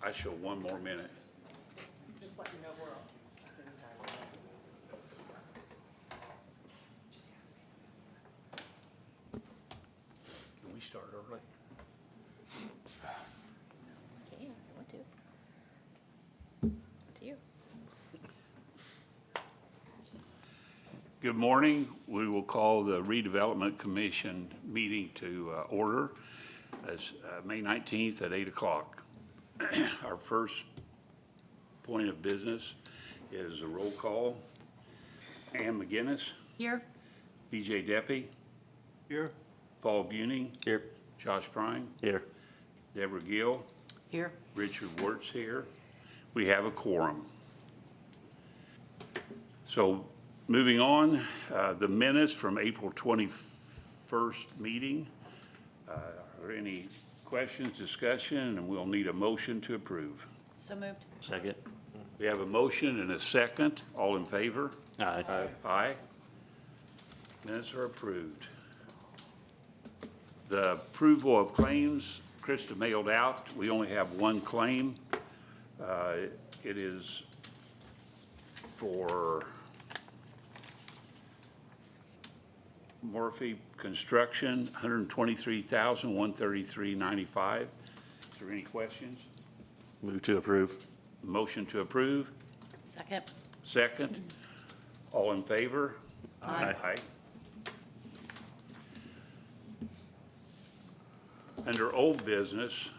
I show 1 more minute. Just let me know we're on. Same time. Can we start early? Can, I want to. Up to you. Good morning. We will call the Redevelopment Commission meeting to order. It's May 19th at 8 o'clock. Our first point of business is a roll call. Ann McGinnis, Here. BJ Deppie, Here. Paul Buning, Here. Josh Prime, Here. Deborah Gill, Here. Richard Wirtz here. We have a quorum. So moving on, the minutes from April 21st meeting. Are there any questions, discussion, and we'll need a motion to approve? So moved. Second. We have a motion and a second. All in favor? Aye. Aye. Minutes are approved. The approval of claims, Krista mailed out. We only have one claim. It is for Morphe Construction, $123,133.95. Is there any questions? Move to approve. Motion to approve, Second. second. All in favor? Aye. Aye. Under old business,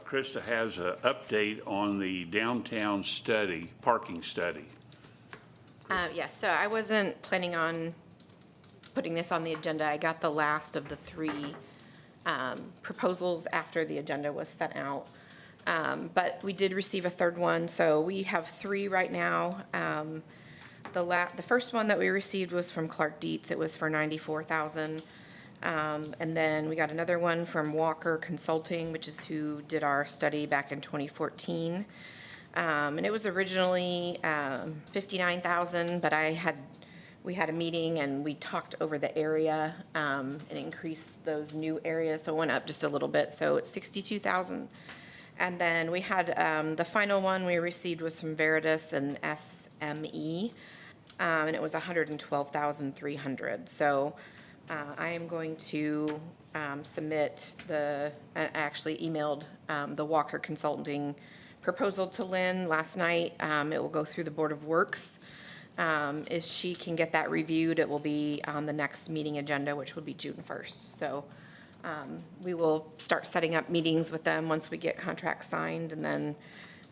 Krista has an update on the downtown study, parking study. Yes, so I wasn't planning on putting this on the agenda. I got the last of the three proposals after the agenda was sent out. But we did receive a third one, so we have three right now. The first one that we received was from Clark Dietz. It was for $94,000. And then we got another one from Walker Consulting, which is who did our study back in 2014. And it was originally $59,000, but we had a meeting and we talked over the area and increased those new areas, so it went up just a little bit, so it's $62,000. And then we had the final one we received was from Veritas and SME, and it was $112,300. So I am going to submit I actually emailed the Walker Consulting proposal to Lynn last night. It will go through the Board of Works. If she can get that reviewed, it will be on the next meeting agenda, which will be June 1st. So we will start setting up meetings with them once we get contracts signed, and then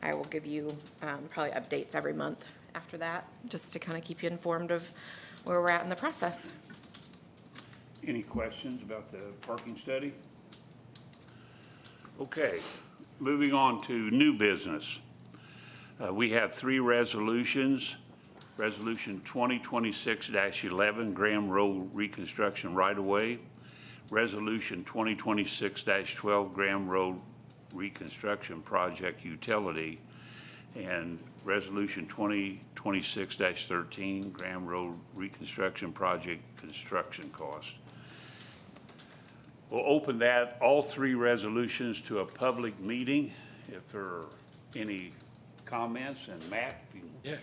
I will give you probably updates every month after that, just to kind of keep you informed of where we're at in the process. Any questions about the parking study? Okay, moving on to new business. We have three resolutions. Resolution 2026-11, Graham Road Reconstruction Right-of-Way. Resolution 2026-12, Graham Road Reconstruction Project Utility. And Resolution 2026-13, Graham Road Reconstruction Project Construction Cost. We'll open all three resolutions to a public meeting. If there are any comments, and Matt, if you can. Yeah.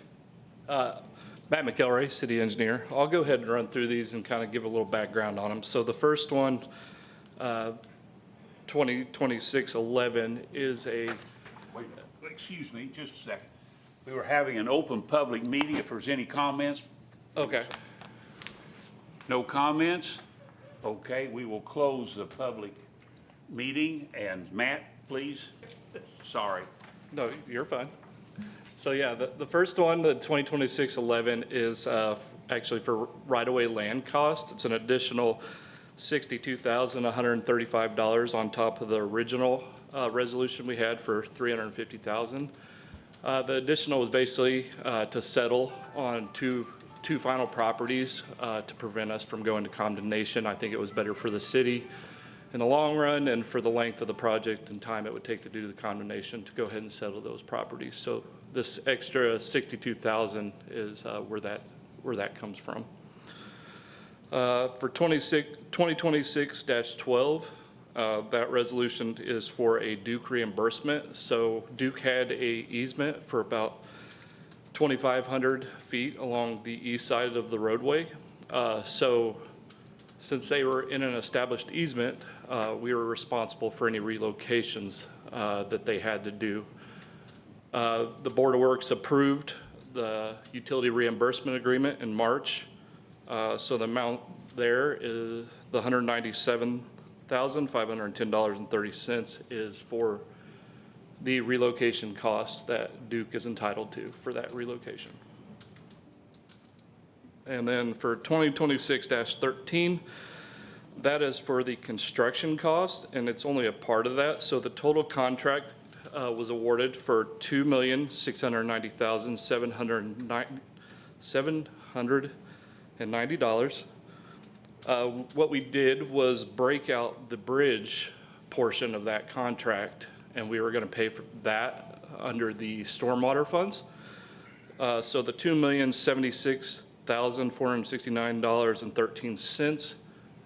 Matt McElroy, city engineer. I'll go ahead and run through these and kind of give a little background on them. So the first one, 2026-11, is a... Wait, excuse me, just a second. We were having an open public meeting. If there's any comments? Okay. No comments? Okay, we will close the public meeting. And Matt, please. Sorry. No, you're fine. So yeah, the first one, the 2026-11, is actually for right-of-way land cost. It's an additional $62,135 on top of the original resolution we had for $350,000. The additional was basically to settle on two final properties to prevent us from going to condemnation. I think it was better for the city in the long run and for the length of the project and time it would take to do the condemnation to go ahead and settle those properties. So this extra $62,000 is where that comes from. For 2026-12, That resolution is for a Duke reimbursement. So Duke had a easement for about 2,500 feet along the east side of the roadway. So since they were in an established easement, we were responsible for any relocations that they had to do. The Board of Works approved the utility reimbursement agreement in March. So the amount there is the $197,510.30 is for the relocation costs that Duke is entitled to for that relocation. And then for 2026-13, that is for the construction cost, and it's only a part of that. So the total contract was awarded for $2,690,790. What we did was break out the bridge portion of that contract, and we were going to pay for that under the stormwater funds. So the $2,076,469.13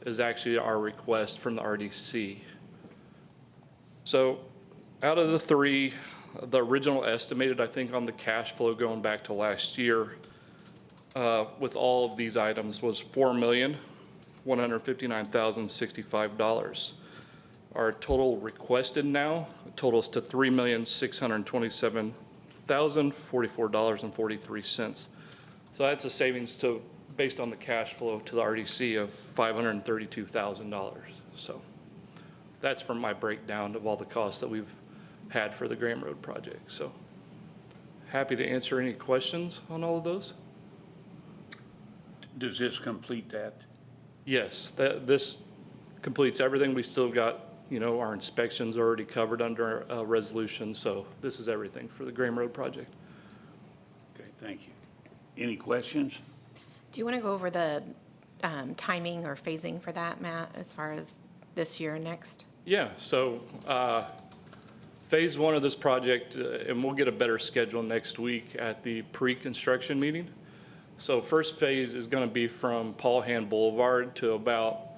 is actually our request from the RDC. So out of the three, the original estimated, I think, on the cash flow going back to last year with all of these items was $4,159,065. Our total requested now totals to $3,627,044.43. So that's a savings to, based on the cash flow to the RDC of $532,000. So that's from my breakdown of all the costs that we've had for the Graham Road project. So happy to answer any questions on all of those. Does this complete that? Yes, this completes everything. We still got, our inspections already covered under a resolution. So this is everything for the Graham Road project. Okay, thank you. Any questions? Do you want to go over the timing or phasing for that, Matt, as far as this year and next? Yeah, so phase one of this project, and we'll get a better schedule next week at the pre-construction meeting. So first phase is going to be from Paul Hand Boulevard to about,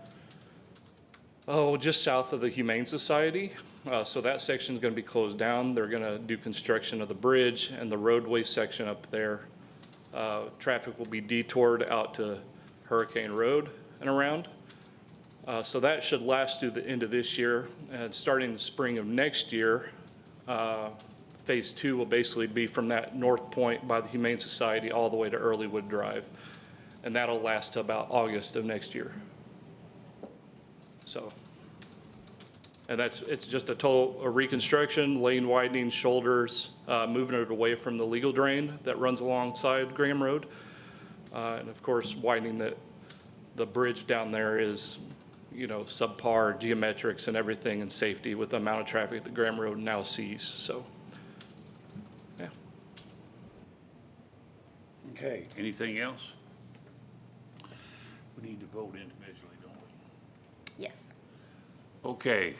just south of the Humane Society. So that section is going to be closed down. They're going to do construction of the bridge and the roadway section up there. Traffic will be detoured out to Hurricane Road and around. So that should last through the end of this year. And starting the spring of next year, phase two will basically be from that north point by the Humane Society all the way to Earlywood Drive. And that'll last to about August of next year. So, and it's just a total reconstruction, lane widening, shoulders, moving it away from the legal drain that runs alongside Graham Road. And of course, widening the bridge down there is, subpar geometrics and everything and safety with the amount of traffic that Graham Road now sees. So, yeah. Okay, anything else? We need to vote individually, don't we? Yes. Okay.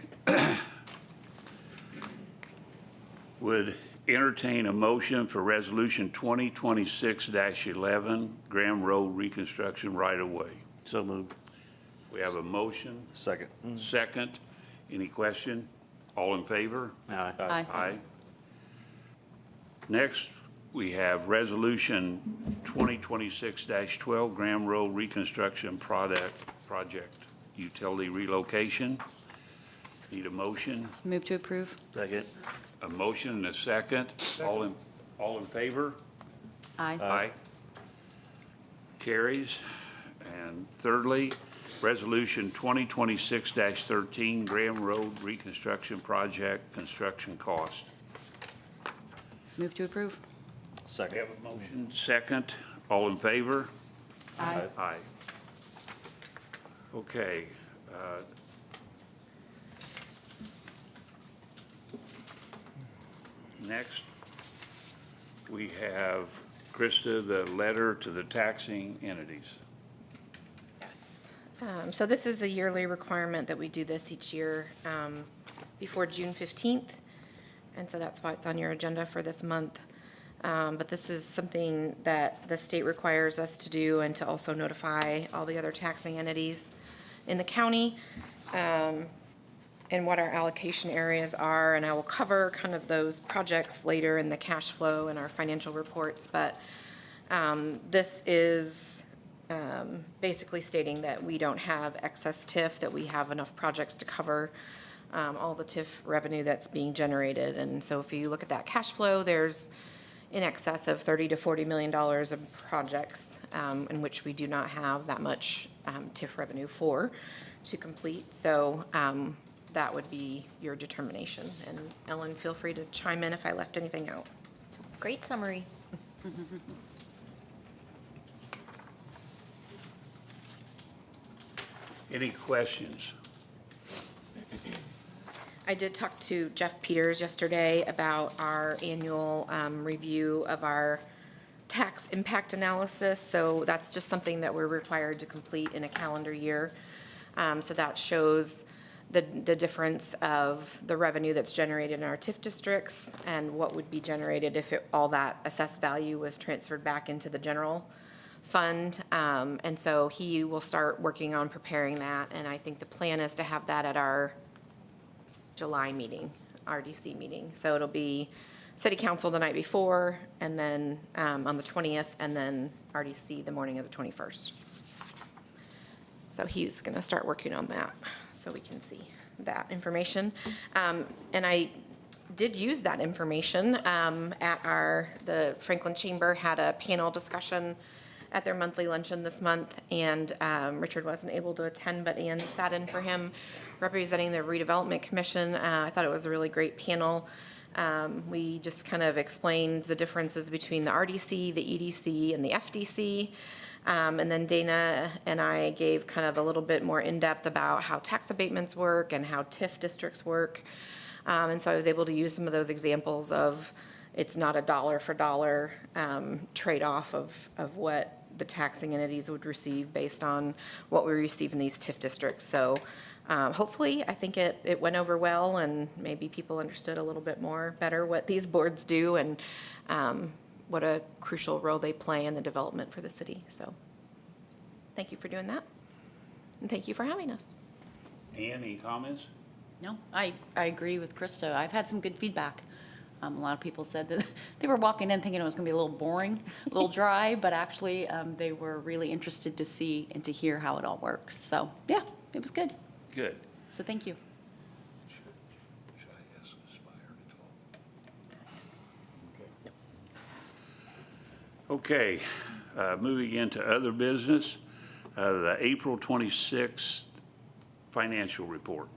Would entertain a motion for Resolution 2026-11, Graham Road reconstruction right-of-way. So moved. We have a motion, Second. second. Any question? All in favor? Aye. Aye. Next, we have Resolution 2026-12, Graham Road reconstruction project utility relocation. Need a motion? Move to approve. Second. A motion and a second. All in favor? Aye. Aye. Carries. And thirdly, Resolution 2026-13, Graham Road reconstruction project construction cost. Move to approve. We Second. have a motion, second. All in favor? Aye. Aye. Okay. Next, we have, Krista, the letter to the taxing entities. Yes. So this is a yearly requirement that we do this each year before June 15th. And so that's why it's on your agenda for this month. But this is something that the state requires us to do and to also notify all the other taxing entities in the county. and what our allocation areas are, and I will cover kind of those projects later in the cash flow and our financial reports, but this is basically stating that we don't have excess TIF, that we have enough projects to cover all the TIF revenue that's being generated. And so if you look at that cash flow, there's in excess of $30 to $40 million of projects in which we do not have that much TIF revenue for to complete. So that would be your determination. And Ellen, feel free to chime in if I left anything out. Great summary. Any questions? I did talk to Jeff Peters yesterday about our annual review of our tax impact analysis. So that's just something that we're required to complete in a calendar year. So that shows the difference of the revenue that's generated in our TIF districts and what would be generated if all that assessed value was transferred back into the general fund. And so he will start working on preparing that. And I think the plan is to have that at our July meeting, RDC meeting. So it'll be city council the night before, and then on the 20th, and then RDC the morning of the 21st. So he's going to start working on that so we can see that information. And I did use that information at the Franklin Chamber had a panel discussion at their monthly luncheon this month, and Richard wasn't able to attend, but Ann sat in for him representing the Redevelopment Commission. I thought it was a really great panel. We just kind of explained the differences between the RDC, the EDC, and the FDC. And then Dana and I gave kind of a little bit more in-depth about how tax abatements work and how TIF districts work. And so I was able to use some of those examples of it's not a dollar for dollar trade-off of what the taxing entities would receive based on what we receive in these TIF districts. So hopefully, I think it went over well, and maybe people understood a little bit more better what these boards do and what a crucial role they play in the development for the city. So thank you for doing that, and thank you for having us. Ann, any comments? No, I agree with Krista. I've had some good feedback. A lot of people said that they were walking in thinking it was going to be a little boring, a little dry, but actually they were really interested to see and to hear how it all works. So, yeah, it was good. Good. So thank you. Should I ask Aspire to talk? Okay, moving into other business, the April 26th financial report.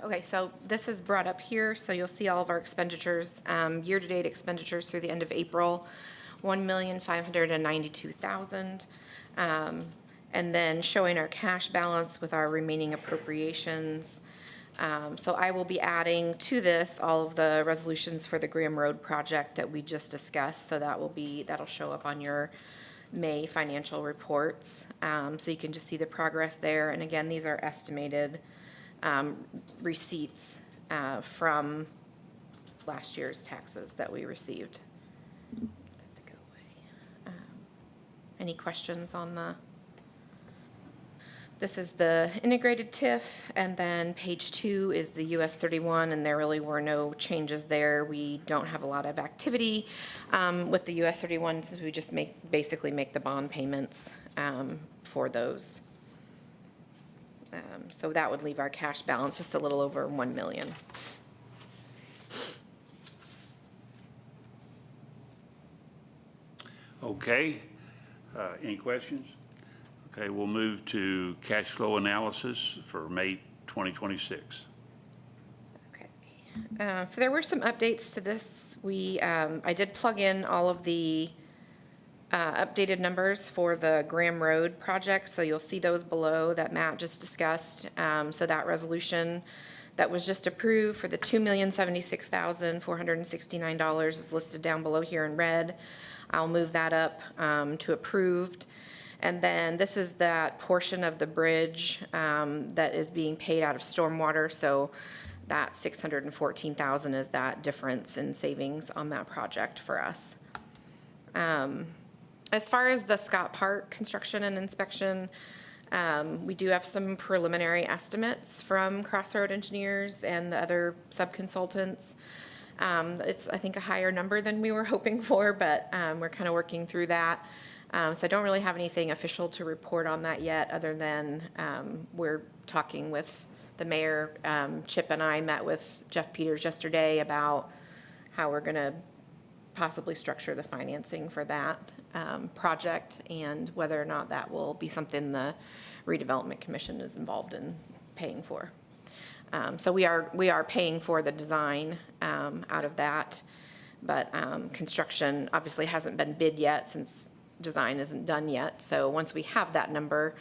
Okay, so this is brought up here, so you'll see all of our expenditures, year-to-date expenditures through the end of April, $1,592,000. And then showing our cash balance with our remaining appropriations. So I will be adding to this all of the resolutions for the Graham Road project that we just discussed. So that'll show up on your May financial reports. So you can just see the progress there. And again, these are estimated receipts from last year's taxes that we received. Any questions on this is the integrated TIF, and then page 2 is the US 31, and there really were no changes there. We don't have a lot of activity with the US 31, so we just basically make the bond payments for those. So that would leave our cash balance just a little over $1 million. Okay, any questions? Okay, we'll move to cash flow analysis for May 2026. Okay. So there were some updates to this. I did plug in all of the updated numbers for the Graham Road project, so you'll see those below that Matt just discussed. So that resolution that was just approved for the $2,076,469 is listed down below here in red. I'll move that up to approved. And then this is that portion of the bridge that is being paid out of stormwater. So that $614,000 is that difference in savings on that project for us. As far as the Scott Park construction and inspection, We do have some preliminary estimates from Crossroad Engineers and the other sub-consultants. It's, I think, a higher number than we were hoping for, but we're kind of working through that. So I don't really have anything official to report on that yet, other than we're talking with the mayor. Chip and I met with Jeff Peters yesterday about how we're going to possibly structure the financing for that project, and whether or not that will be something the Redevelopment Commission is involved in paying for. So we are paying for the design out of that, but construction obviously hasn't been bid yet since design isn't done yet. So once we have that number,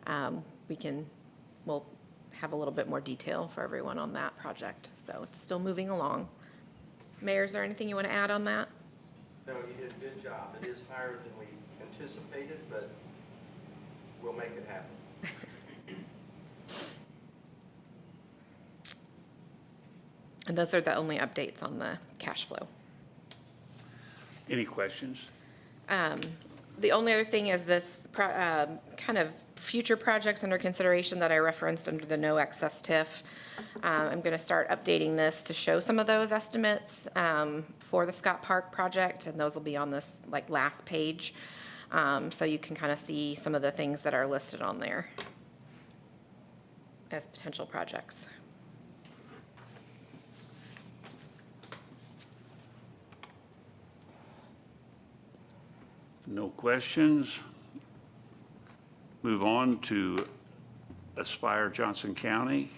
we'll have a little bit more detail for everyone on that project. So it's still moving along. Mayor, is there anything you want to add on that? No, you did a good job. It is higher than we anticipated, but we'll make it happen. And those are the only updates on the cash flow. Any questions? The only other thing is this kind of future projects under consideration that I referenced under the no excess TIF. I'm going to start updating this to show some of those estimates for the Scott Park project, and those will be on this last page. So you can kind of see some of the things that are listed on there as potential projects. No questions. Move on to Aspire Johnson County.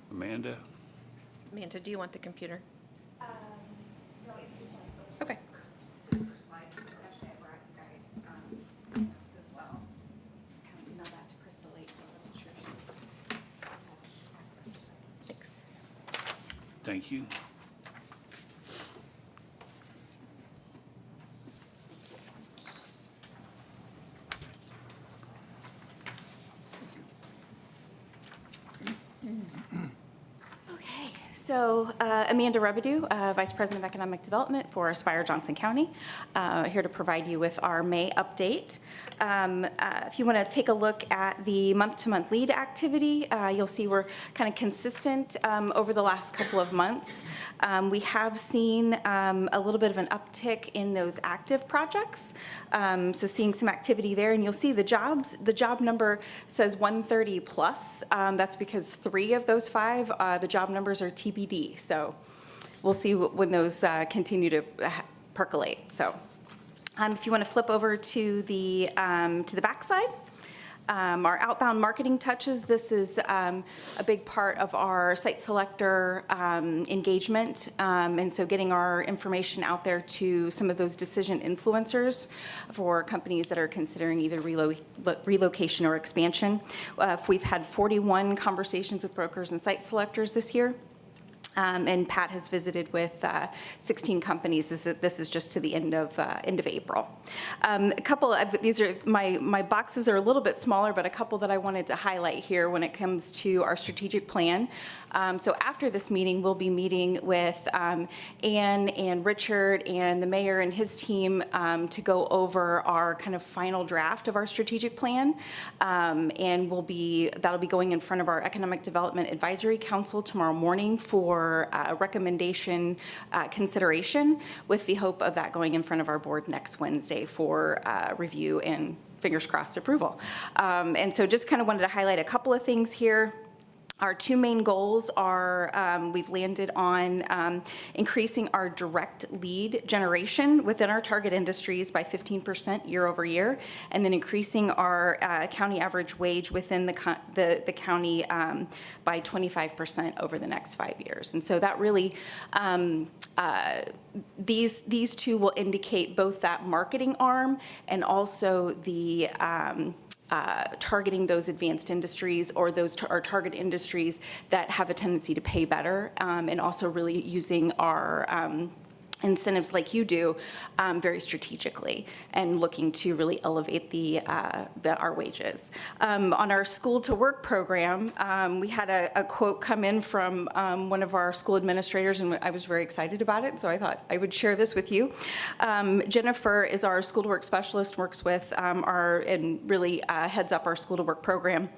Amanda? Amanda, do you want the computer? No, if you just want to go to Okay. the first slide, actually I brought you guys notes as well. Kind of emailed that to Crystal late, so I wasn't sure if she was had access to it. Thanks. Thank you. Okay, so Amanda Rebedu, Vice President of Economic Development for Aspire Johnson County, here to provide you with our May update. If you want to take a look at the month-to-month lead activity, you'll see we're kind of consistent over the last couple of months. We have seen a little bit of an uptick in those active projects, so seeing some activity there, and you'll see the job number says 130 plus. That's because 3 of those 5, the job numbers are TBD, so we'll see when those continue to percolate. So if you want to flip over to the backside, our outbound marketing touches, this is a big part of our site selector engagement, and so getting our information out there to some of those decision influencers for companies that are considering either relocation or expansion. We've had 41 conversations with brokers and site selectors this year. And Pat has visited with 16 companies. This is just to the end of April. A couple of these are my boxes are a little bit smaller, but a couple that I wanted to highlight here when it comes to our strategic plan. So after this meeting, we'll be meeting with Ann and Richard and the mayor and his team to go over our kind of final draft of our strategic plan, and that'll be going in front of our Economic Development Advisory Council tomorrow morning for recommendation consideration, with the hope of that going in front of our board next Wednesday for review and fingers crossed approval. And so just kind of wanted to highlight a couple of things here. Our 2 main goals are we've landed on increasing our direct lead generation within our target industries by 15% year over year, and then increasing our county average wage within the county by 25% over the next 5 years. And so that really, these 2 will indicate both that marketing arm and also the targeting those advanced industries or those our target industries that have a tendency to pay better, and also really using our incentives like you do very strategically and looking to really elevate our wages. On our School to Work program, we had a quote come in from one of our school administrators, and I was very excited about it, so I thought I would share this with you. Jennifer is our School to Work specialist, works with and really heads up our School to Work program.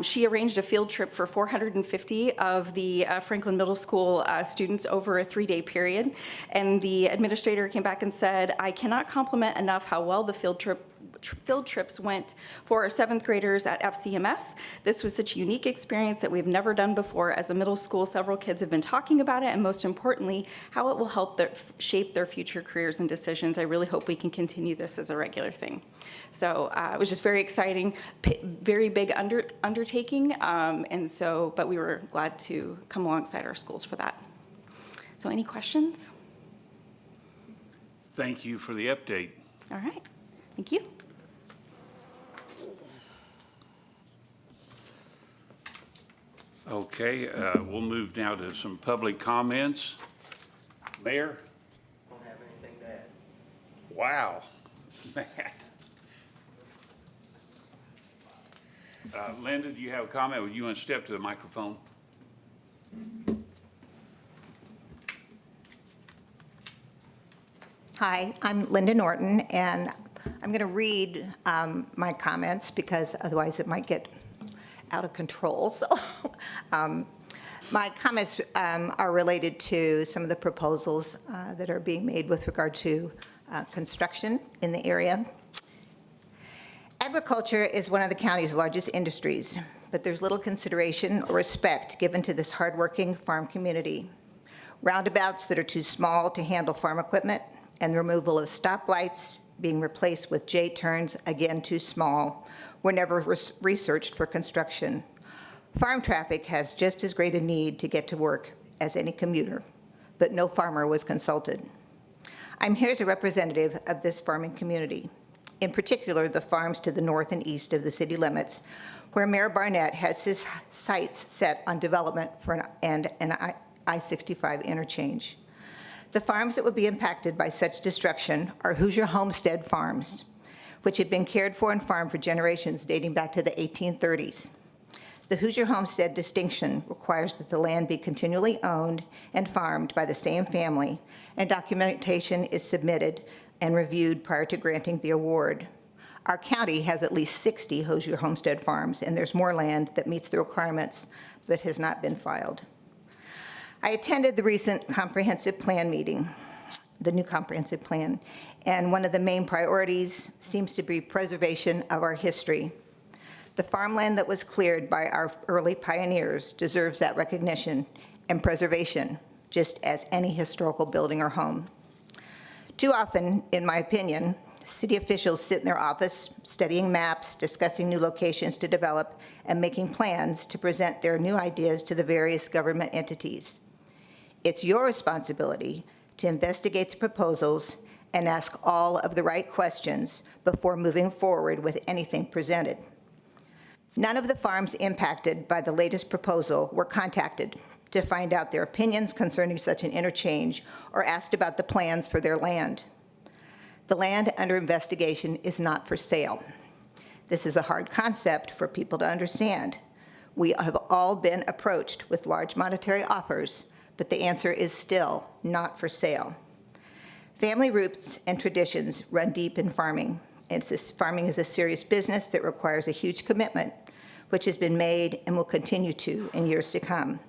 She arranged a field trip for 450 of the Franklin Middle School students over a 3-day period. And the administrator came back and said, I cannot compliment enough how well the field trips went for our 7th graders at FCMS. This was such a unique experience that we've never done before. As a middle school, several kids have been talking about it, and most importantly, how it will help shape their future careers and decisions. I really hope we can continue this as a regular thing. So it was just very exciting, very big undertaking, but we were glad to come alongside our schools for that. So any questions? Thank you for the update. All right, thank you. Okay, we'll move now to some public comments. Mayor? Don't have anything to add. Wow. Matt? Linda, do you have a comment? Would you want to step to the microphone? Hi, I'm Linda Norton, and I'm going to read my comments because otherwise it might get out of control. So my comments are related to some of the proposals that are being made with regard to construction in the area. Agriculture is one of the county's largest industries, but there's little consideration or respect given to this hardworking farm community. Roundabouts that are too small to handle farm equipment, and the removal of stoplights being replaced with J-turns, again too small, were never researched for construction. Farm traffic has just as great a need to get to work as any commuter, but no farmer was consulted. I'm here as a representative of this farming community, in particular the farms to the north and east of the city limits, where Mayor Barnett has his sights set on development for an I-65 interchange. The farms that would be impacted by such destruction are Hoosier Homestead Farms, which had been cared for and farmed for generations dating back to the 1830s. The Hoosier Homestead distinction requires that the land be continually owned and farmed by the same family, and documentation is submitted and reviewed prior to granting the award. Our county has at least 60 Hoosier Homestead Farms, and there's more land that meets the requirements but has not been filed. I attended the recent comprehensive plan meeting, the new comprehensive plan, and one of the main priorities seems to be preservation of our history. The farmland that was cleared by our early pioneers deserves that recognition and preservation, just as any historical building or home. Too often, in my opinion, city officials sit in their office studying maps, discussing new locations to develop, and making plans to present their new ideas to the various government entities. It's your responsibility to investigate the proposals and ask all of the right questions before moving forward with anything presented. None of the farms impacted by the latest proposal were contacted to find out their opinions concerning such an interchange or asked about the plans for their land. The land under investigation is not for sale. This is a hard concept for people to understand. We have all been approached with large monetary offers, but the answer is still not for sale. Family roots and traditions run deep in farming. Farming is a serious business that requires a huge commitment, which has been made and will continue to in years to come.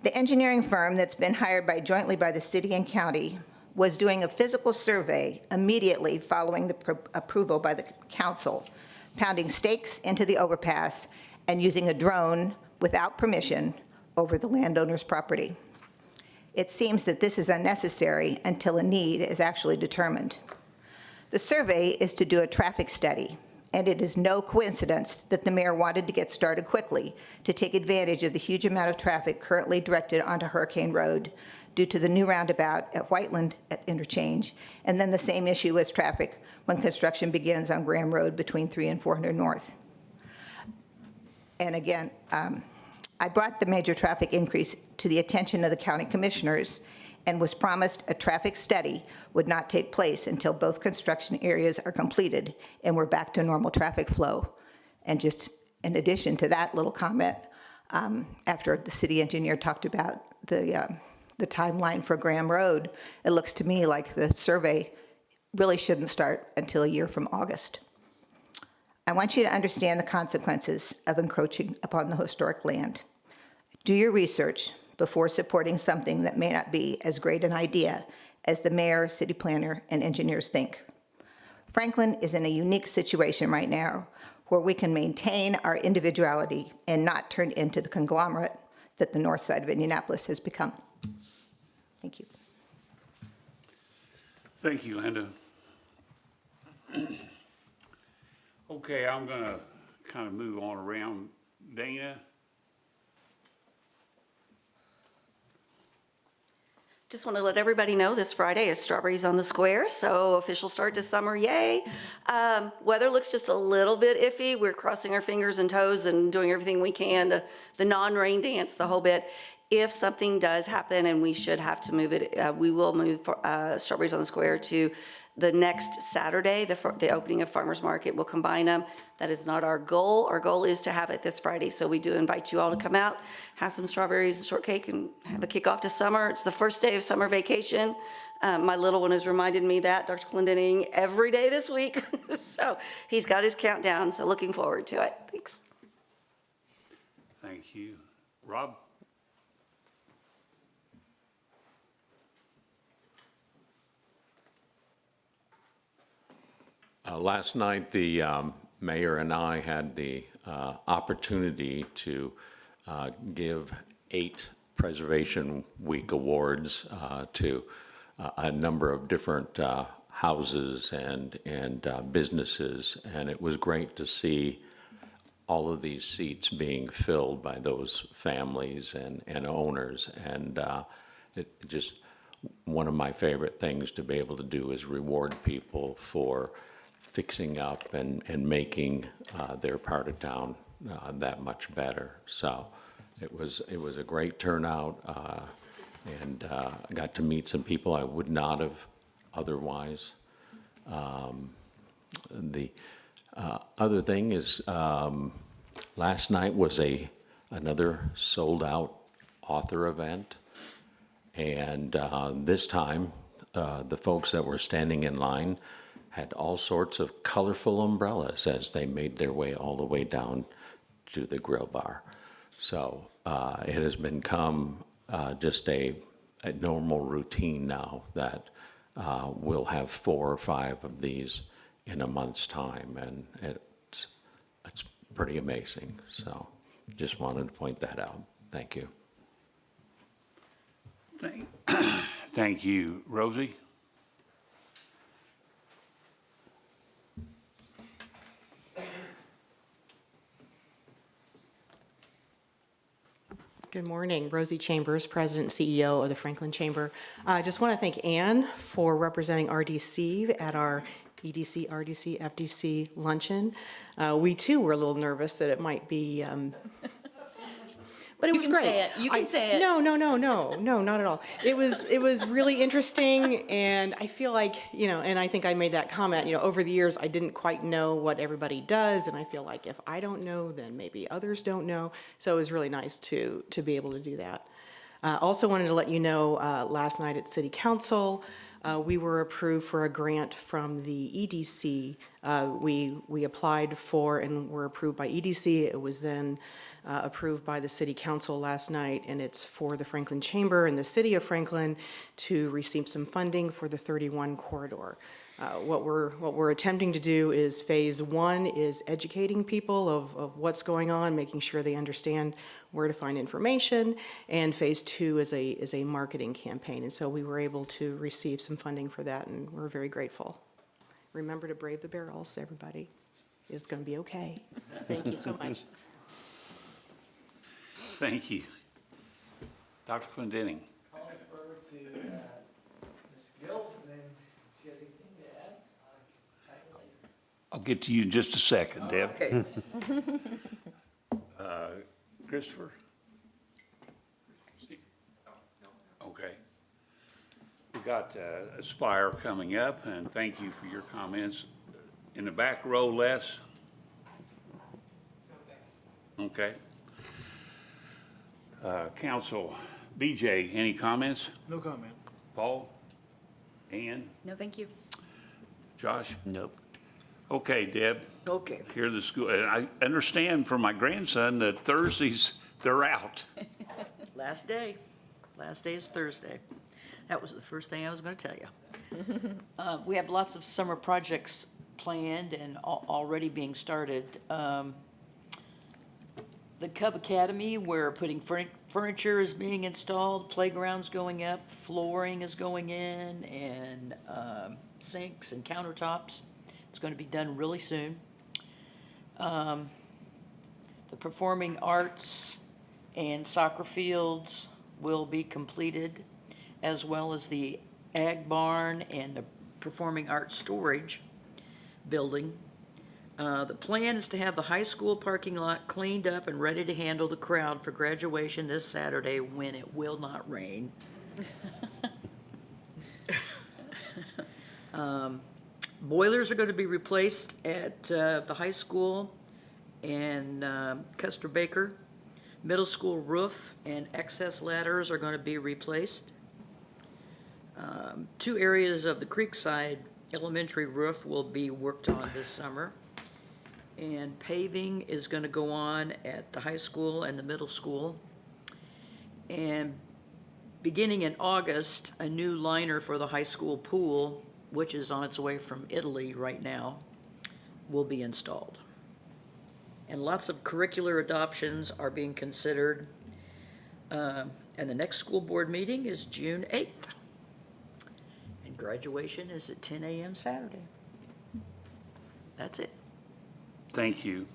The engineering firm that's been hired jointly by the city and county was doing a physical survey immediately following the approval by the council, pounding stakes into the overpass and using a drone without permission over the landowner's property. It seems that this is unnecessary until a need is actually determined. The survey is to do a traffic study, and it is no coincidence that the mayor wanted to get started quickly to take advantage of the huge amount of traffic currently directed onto Hurricane Road due to the new roundabout at Whiteland at interchange, and then the same issue with traffic when construction begins on Graham Road between 3 and 400 North. And again, I brought the major traffic increase to the attention of the county commissioners, and was promised a traffic study would not take place until both construction areas are completed and we're back to normal traffic flow. And just in addition to that little comment, after the city engineer talked about the timeline for Graham Road, it looks to me like the survey really shouldn't start until a year from August. I want you to understand the consequences of encroaching upon the historic land. Do your research before supporting something that may not be as great an idea as the mayor, city planner, and engineers think. Franklin is in a unique situation right now where we can maintain our individuality and not turn into the conglomerate that the north side of Indianapolis has become. Thank you. Thank you, Linda. Okay, I'm going to kind of move on around. Dana? Just want to let everybody know this Friday is Strawberries on the Square, so official start to summer, yay. Weather looks just a little bit iffy. We're crossing our fingers and toes and doing everything we can to the non-rain dance, the whole bit. If something does happen and we should have to move it, we will move Strawberries on the Square to the next Saturday, the opening of Farmers Market. We'll combine them. That is not our goal. Our goal is to have it this Friday. So we do invite you all to come out, have some strawberries and shortcake, and have a kickoff to summer. It's the first day of summer vacation. My little one has reminded me that, Dr. Clendening, every day this week. So he's got his countdown, so looking forward to it. Thanks. Thank you. Rob? Last night, the mayor and I had the opportunity to give 8 Preservation Week awards to a number of different houses and businesses, and it was great to see all of these seats being filled by those families and owners, and it just, one of my favorite things to be able to do is reward people for fixing up and making their part of town that much better. So it was a great turnout, and I got to meet some people I would not have otherwise. The other thing is, last night was another sold-out author event, and this time the folks that were standing in line had all sorts of colorful umbrellas as they made their way all the way down to the grill bar. So it has become just a normal routine now that we'll have 4 or 5 of these in a month's time, and it's pretty amazing. So just wanted to point that out. Thank you. Thank you. Rosie? Good morning. Rosie Chambers, President and CEO of the Franklin Chamber. I just want to thank Ann for representing RDC at our EDC, RDC, FDC luncheon. We too were a little nervous that it might be, but it was great. Say it. You can say it. No, not at all. It was really interesting, and I feel like, and I think I made that comment, over the years I didn't quite know what everybody does, and I feel like if I don't know, then maybe others don't know. So it was really nice to be able to do that. Also wanted to let you know, last night at City Council, we were approved for a grant from the EDC. We applied for and were approved by EDC. It was then approved by the City Council last night, and it's for the Franklin Chamber and the City of Franklin to receive some funding for the 31 corridor. What we're attempting to do is phase 1 is educating people of what's going on, making sure they understand where to find information, and phase 2 is a marketing campaign. And so we were able to receive some funding for that, and we're very grateful. Remember to brave the barrels, everybody. It's going to be okay. Thank you so much. Thank you. Dr. Clendening. I'll defer to Ms. Gill, and then if she has anything to add, I'll chat later. I'll get to you in just a second, Deb. Okay. Christopher? Okay. got Aspire coming up, and thank you for your comments. In the back row, Les? Okay. Council, BJ, any comments? No comment. Paul? Ann? No, thank you. Josh? Nope. Okay, Deb, Okay, here the school, and I understand from my grandson that Thursdays, they're out. last day. Last day is Thursday. That was the first thing I was going to tell you. We have lots of summer projects planned and already being started. The Cub Academy, where putting furniture is being installed, playground's going up, flooring is going in, and sinks and countertops. It's going to be done really soon. The performing arts and soccer fields will be completed, as well as the ag barn and the performing arts storage building. The plan is to have the high school parking lot cleaned up and ready to handle the crowd for graduation this Saturday when it will not rain. Boilers are going to be replaced at the high school and Custer Baker. Middle school roof and excess ladders are going to be replaced. 2 areas of the Creekside Elementary roof will be worked on this summer. And paving is going to go on at the high school and the middle school. And beginning in August, a new liner for the high school pool, which is on its way from Italy right now, will be installed. And lots of curricular adoptions are being considered. And the next school board meeting is June 8th. And graduation is at 10 a.m. Saturday. That's it. Thank you.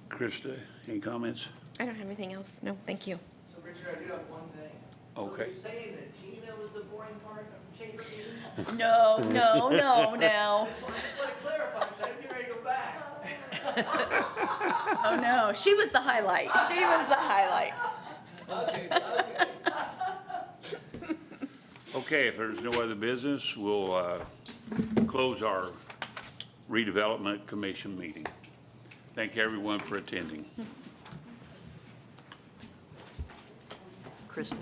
Krista, any comments? I don't have anything else. No, thank you. So Richard, I do have one thing. Okay. So you're saying that Tina was the boring part of the chamber meeting? No, no, I just want to clarify, because I'm getting ready to go back. Oh, no, she was the highlight. She was the highlight. Okay. Okay, if there's no other business, we'll close our redevelopment commission meeting. Thank everyone for attending. Krista.